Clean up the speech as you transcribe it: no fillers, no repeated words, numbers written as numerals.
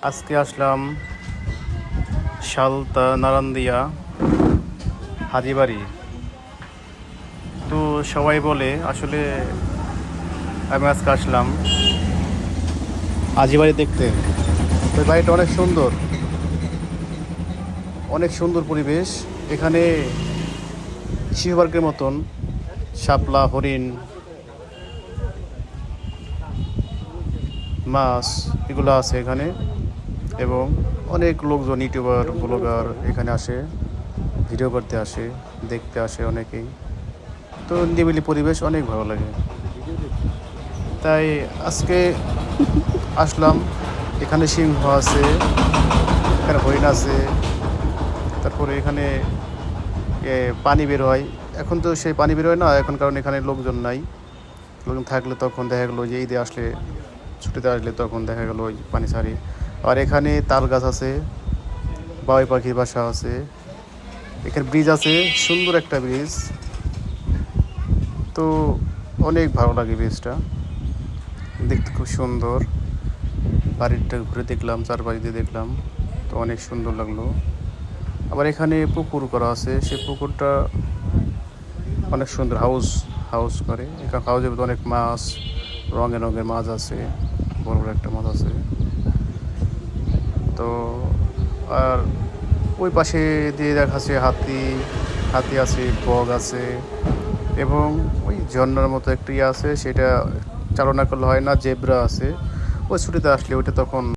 আজকে আসলাম শালতা নারান্দিয়া হাজিবাড়ি। তো সবাই বলে আসলে আমি আজকে আসলাম হাজিবাড়ি দেখতে। তো এই বাড়িটা অনেক সুন্দর, অনেক সুন্দর পরিবেশ। এখানে শিশু পার্কের মতন শাপলা, হরিণ, মাছ এগুলো আছে এখানে। এবং অনেক লোকজন, ইউটিউবার, ব্লগার এখানে আসে, ভিডিও করতে আসে, দেখতে আসে অনেকেই। তো নিরিবিলি পরিবেশ অনেক ভালো লাগে, তাই আজকে আসলাম। এখানে সিংহ আছে, এখানে হরিণ আছে, তারপরে এখানে পানি বের হয়। এখন তো সেই পানি বের হয় না এখন, কারণ এখানে লোকজন নাই। লোকজন থাকলে তখন দেখা গেলো যে ঈদে আসলে, ছুটিতে আসলে তখন দেখা গেলো ওই পানি ছাড়ি। আর এখানে তাল গাছ আছে, বাবুই পাখির বাসা আছে, এখানে ব্রিজ আছে, সুন্দর একটা ব্রিজ। তো অনেক ভালো লাগে ব্রিজটা, দেখতে খুব সুন্দর। বাড়িটা ঘুরে দেখলাম, চারপাশ দিয়ে দেখলাম, তো অনেক সুন্দর লাগলো। আবার এখানে পুকুর করা আছে, সেই পুকুরটা অনেক সুন্দর, হাউস হাউস করে। এখানে হাউসের মধ্যে অনেক মাছ, রঙের রঙের মাছ আছে, বড় বড় একটা মাছ আছে। তো আর ওই পাশে দিয়ে দেখাচ্ছে হাতি, হাতি আছে, বগ আছে, এবং ওই ঝর্ণার মতো একটি আছে, সেটা চালনা করলে হয় না, জেব্রা আছে। ওই ছুটিতে আসলে ওইটা তখন